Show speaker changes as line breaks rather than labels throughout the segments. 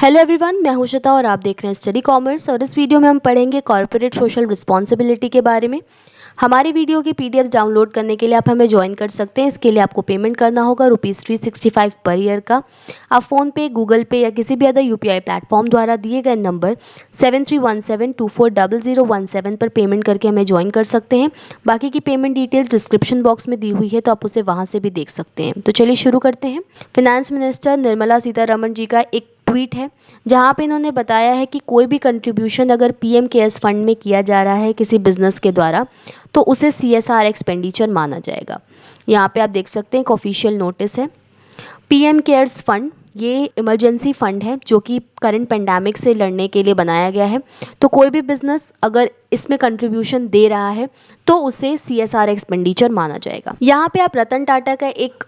Hello everyone, मैं हूं श्वेता और आप देख रहे हैं स्टडी कॉमर्स। और इस वीडियो में हम पढ़ेंगे कॉर्पोरेट सोशल रिस्पॉन्सिबिलिटी के बारे में। हमारी वीडियो की पीडीएफ डाउनलोड करने के लिए आप हमें ज्वाइन कर सकते हैं। इसके लिए आपको पेमेंट करना होगा ₹365 पर ईयर का। आप फ़ोन पे, गूगल पे या किसी भी अदर यूपीआई प्लेटफॉर्म द्वारा दिए गए नंबर 7317240017 पर पेमेंट करके हमें ज्वाइन कर सकते हैं। बाकी की पेमेंट डिटेल्स डिस्क्रिप्शन बॉक्स में दी हुई है, तो आप उसे वहाँ से भी देख सकते हैं। तो चलिए शुरू करते हैं। फिनेंस मिनिस्टर निर्मला सीतारमण जी का एक ट्वीट है जहां पे इन्होंने बताया है कि कोई भी कंट्रीब्यूशन अगर पीएम केयर्स फंड में किया जा रहा है किसी बिजनेस के द्वारा, तो उसे सीएसआर एक्सपेंडिचर माना जाएगा। यहाँ पे आप देख सकते हैं एक ऑफिशियल नोटिस है। पीएम केयर्स फंड ये इमरजेंसी फंड है जो कि करंट पेंडेमिक से लड़ने के लिए बनाया गया है। तो कोई भी बिजनेस अगर इसमें कंट्रीब्यूशन दे रहा है तो उसे सीएसआर एक्सपेंडिचर माना जाएगा। यहाँ पे आप रतन टाटा का एक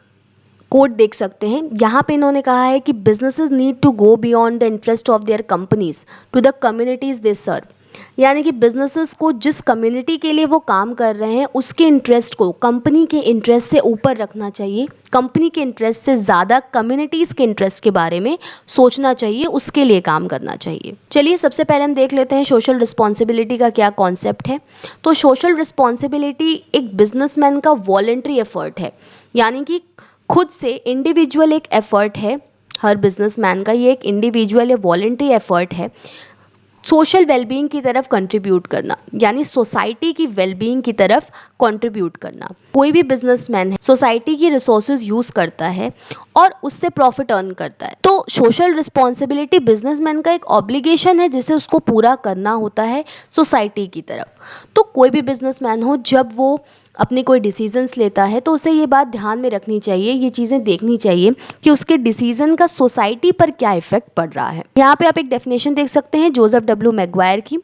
कोट देख सकते हैं। यहाँ पे इन्होंने कहा है कि businesses need to go beyond the interest of their companies to the communities they serve. यानी कि बिजनेसेस को जिस कम्युनिटी के लिए वो काम कर रहे हैं उसके इंटरेस्ट को कंपनी के इंटरेस्ट से ऊपर रखना चाहिए। कंपनी के इंटरेस्ट से ज़्यादा कम्युनिटीज़ के इंटरेस्ट के बारे में सोचना चाहिए, उसके लिए काम करना चाहिए। चलिए सबसे पहले हम देख लेते हैं सोशल रिस्पॉन्सिबिलिटी का क्या कॉन्सेप्ट है। तो सोशल रिस्पॉन्सिबिलिटी एक बिजनेसमैन का वॉलेंट्री एफर्ट है, यानी कि खुद से इंडिविजुअल एक एफर्ट है। हर बिजनेसमैन का ये एक इंडिविजुअल या वॉलेंट्री एफर्ट है सोशल वेलबींग की तरफ कंट्रीब्यूट करना, यानी सोसाइटी की वेलबींग की तरफ कंट्रीब्यूट करना। कोई भी बिजनेसमैन है सोसाइटी की रिसोर्सेज यूज करता है और उससे प्रॉफिट अर्न करता है। तो सोशल रिस्पॉन्सिबिलिटी बिजनेसमैन का एक ऑब्लिगेशन है जिसे उसको पूरा करना होता है सोसाइटी की तरफ। तो कोई भी बिजनेसमैन हो, जब वो अपने कोई डिसीजंस लेता है तो उसे ये बात ध्यान में रखनी चाहिए, ये चीज़ें देखनी चाहिए कि उसके डिसीजन का सोसाइटी पर क्या इफेक्ट पड़ रहा है। यहाँ पे आप एक डेफिनेशन देख सकते हैं जोसेफ डब्ल्यू मैगवायर की।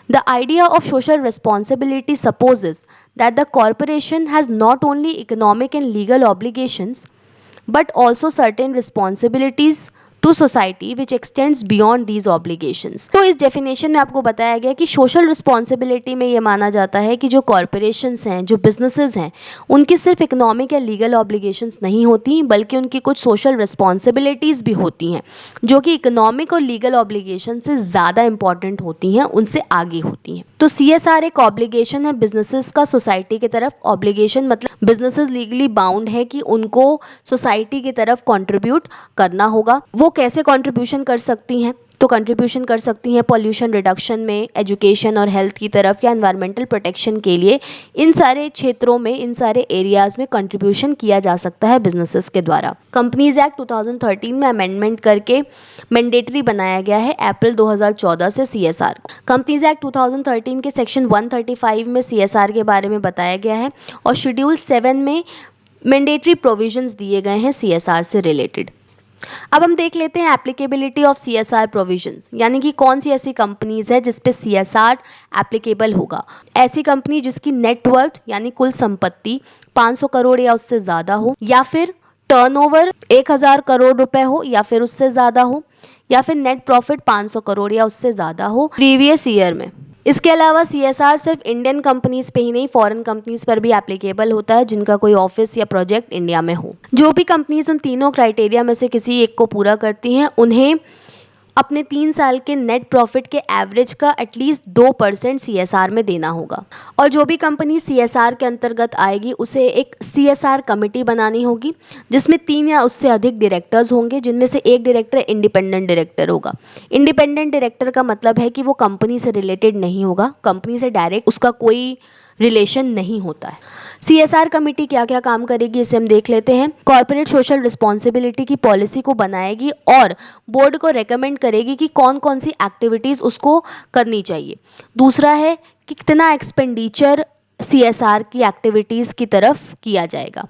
The idea of social responsibility supposes that the corporation has not only economic and legal obligations but also certain responsibilities to society which extends beyond these obligations। तो इस definition में आपको बताया गया कि social responsibility में ये माना जाता है कि जो कॉरपोरेशंस हैं, जो बिजनेसेस हैं, उनकी सिर्फ इकोनॉमिक या लीगल ऑब्लिगेशंस नहीं होती बल्कि उनकी कुछ सोशल रिस्पॉन्सिबिलिटीज़ भी होती हैं जो कि इकोनॉमिक और लीगल ऑब्लिगेशन से ज़्यादा इंपॉर्टेंट होती हैं, उनसे आगे होती हैं। तो सीएसआर एक ऑब्लिगेशन है बिजनेसेस का सोसाइटी की तरफ। ऑब्लिगेशन मतलब बिजनेसेस लीगली बाउंड है कि उनको सोसाइटी की तरफ कंट्रीब्यूट करना होगा। वो कैसे कंट्रीब्यूशन कर सकती हैं? तो कंट्रीब्यूशन कर सकती हैं पॉल्यूशन रिडक्शन में, एजुकेशन और हेल्थ की तरफ, या एनवायरमेंटल प्रोटेक्शन के लिए। इन सारे क्षेत्रों में, इन सारे एरियाज में कंट्रीब्यूशन किया जा सकता है बिजनेसेस के द्वारा। कंपनीज एक्ट 2013 में अमेंडमेंट करके मैंडेटरी बनाया गया है अप्रैल 2014 से सीएसआर। कंपनीज एक्ट 2013 के सेक्शन 135 में सीएसआर के बारे में बताया गया है और शेड्यूल 7 में मैंडेटरी प्रोविजंस दिए गए हैं सीएसआर से रिलेटेड। अब हम देख लेते हैं एप्लीकेबिलिटी ऑफ सीएसआर प्रोविजंस, यानी कि कौन सी ऐसी कंपनीज है जिस पे सीएसआर एप्लीकेबल होगा। ऐसी कंपनी जिसकी नेटवर्थ यानी कुल संपत्ति 500 करोड़ या उससे ज़्यादा हो, या फिर टर्नओवर 1000 करोड़ रुपए हो या फिर उससे ज़्यादा हो, या फिर नेट प्रॉफिट 500 करोड़ या उससे ज़्यादा हो प्रीवियस ईयर में। इसके अलावा सीएसआर सिर्फ इंडियन कंपनीज पे ही नहीं, फॉरेन कंपनीज पर भी एप्लीकेबल होता है जिनका कोई ऑफिस या प्रोजेक्ट इंडिया में हो। जो भी कंपनीज उन तीनों क्राइटेरिया में से किसी एक को पूरा करती हैं, उन्हें अपने 3 साल के नेट प्रॉफिट के एवरेज का एटलीस्ट 2% सीएसआर में देना होगा। और जो भी कंपनी सीएसआर के अंतर्गत आएगी उसे एक सीएसआर कमेटी बनानी होगी जिसमें 3 या उससे अधिक डायरेक्टर्स होंगे, जिनमें से एक डायरेक्टर इंडिपेंडेंट डायरेक्टर होगा। इंडिपेंडेंट डायरेक्टर का मतलब है कि वो कंपनी से रिलेटेड नहीं होगा, कंपनी से डायरेक्ट उसका कोई रिलेशन नहीं होता है। सीएसआर कमेटी क्या क्या काम करेगी इसे हम देख लेते हैं। कॉर्पोरेट सोशल रिस्पॉन्सिबिलिटी की पॉलिसी को बनाएगी और बोर्ड को रेकमेंड करेगी कि कौन कौन सी एक्टिविटीज़ उसको करनी चाहिए। दूसरा है कि कितना एक्सपेंडिचर सीएसआर की एक्टिविटीज़ की तरफ किया जाएगा।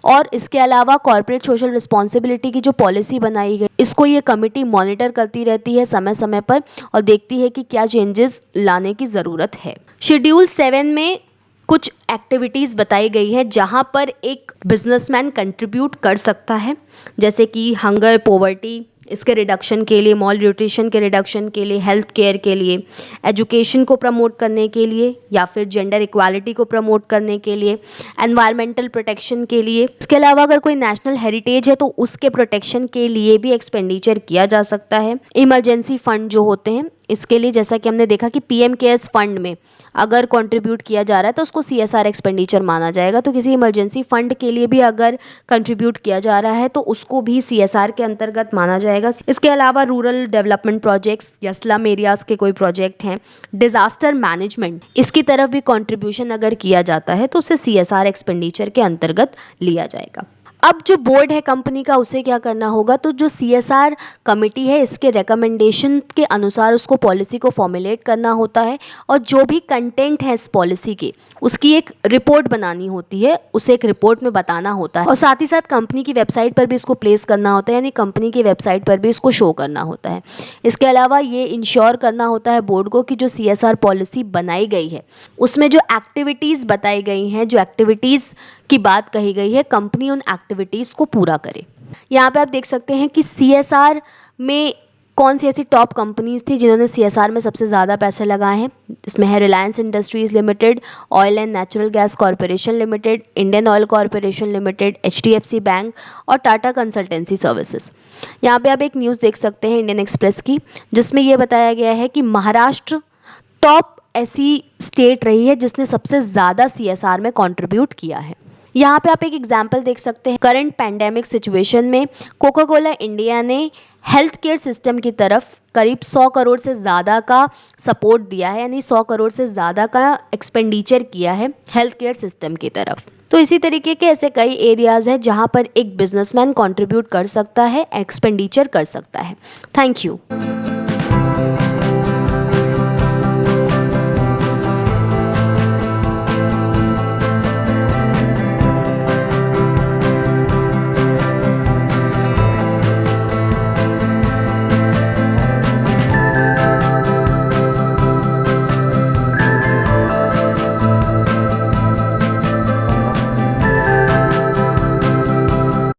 और इसके अलावा कॉर्पोरेट सोशल रिस्पॉन्सिबिलिटी की जो पॉलिसी बनाई गई, इसको ये कमेटी मॉनिटर करती रहती है समय समय पर और देखती है कि क्या चेंजेस लाने की ज़रूरत है। शेड्यूल 7 में कुछ एक्टिविटीज़ बताई गई है जहां पर एक बिजनेसमैन कंट्रीब्यूट कर सकता है, जैसे कि हंगर, पॉवर्टी, इसके रिडक्शन के लिए, मॉल न्यूट्रिशन के रिडक्शन के लिए, हेल्थ केयर के लिए, एजुकेशन को प्रमोट करने के लिए, या फिर जेंडर इक्वालिटी को प्रमोट करने के लिए, एनवायरमेंटल प्रोटेक्शन के लिए। इसके अलावा अगर कोई नेशनल हेरिटेज है तो उसके प्रोटेक्शन के लिए भी एक्सपेंडिचर किया जा सकता है। इमरजेंसी फंड जो होते हैं इसके लिए, जैसा कि हमने देखा कि पीएम केयर्स फंड में अगर कंट्रीब्यूट किया जा रहा है तो उसको सीएसआर एक्सपेंडिचर माना जाएगा। तो किसी इमरजेंसी फंड के लिए भी अगर कंट्रीब्यूट किया जा रहा है तो उसको भी सीएसआर के अंतर्गत माना जाएगा। इसके अलावा रूरल डेवलपमेंट प्रोजेक्ट्स या स्लम एरियाज के कोई प्रोजेक्ट हैं, डिजास्टर मैनेजमेंट, इसकी तरफ भी कंट्रीब्यूशन अगर किया जाता है तो उसे सीएसआर एक्सपेंडिचर के अंतर्गत लिया जाएगा। अब जो बोर्ड है कंपनी का उसे क्या करना होगा, तो जो सीएसआर कमेटी है इसके रिकमेंडेशन के अनुसार उसको पॉलिसी को फॉर्मुलेट करना होता है, और जो भी कंटेंट है इस पॉलिसी के उसकी एक रिपोर्ट बनानी होती है, उसे एक रिपोर्ट में बताना होता है, और साथ ही साथ कंपनी की वेबसाइट पर भी इसको प्लेस करना होता है, यानी कंपनी की वेबसाइट पर भी इसको शो करना होता है। इसके अलावा ये इंश्योर करना होता है बोर्ड को कि जो सीएसआर पॉलिसी बनाई गई है उसमें जो एक्टिविटीज़ बताई गई हैं, जो एक्टिविटीज़ की बात कही गई है, कंपनी उन एक्टिविटीज़ को पूरा करे। यहाँ पे आप देख सकते हैं कि सीएसआर में कौन सी ऐसी टॉप कंपनीज थी जिन्होंने सीएसआर में सबसे ज़्यादा पैसे लगाए हैं। इसमें है Reliance industries limited, oil and natural gas corporation limited, Indian oil corporation limited, HDFC bank और टाटा कंसल्टेंसी सर्विसेज। यहाँ पे आप एक न्यूज़ देख सकते हैं इंडियन एक्सप्रेस की, जिसमें ये बताया गया है कि महाराष्ट्र टॉप ऐसी स्टेट रही है जिसने सबसे ज़्यादा सीएसआर में कंट्रीब्यूट किया है। यहाँ पे आप एक एग्जाम्पल देख सकते हैं, करंट पैंडेमिक सिचुएशन में कोका कोला इंडिया ने हेल्थ केयर सिस्टम की तरफ करीब 100 करोड़ से ज़्यादा का सपोर्ट दिया है, यानी 100 करोड़ से ज़्यादा का एक्सपेंडिचर किया है हेल्थ केयर सिस्टम की तरफ। तो इसी तरीके के ऐसे कई एरियाज़ हैं जहाँ पर एक बिजनेसमैन कंट्रीब्यूट कर सकता है, एक्सपेंडिचर कर सकता है। Thank you.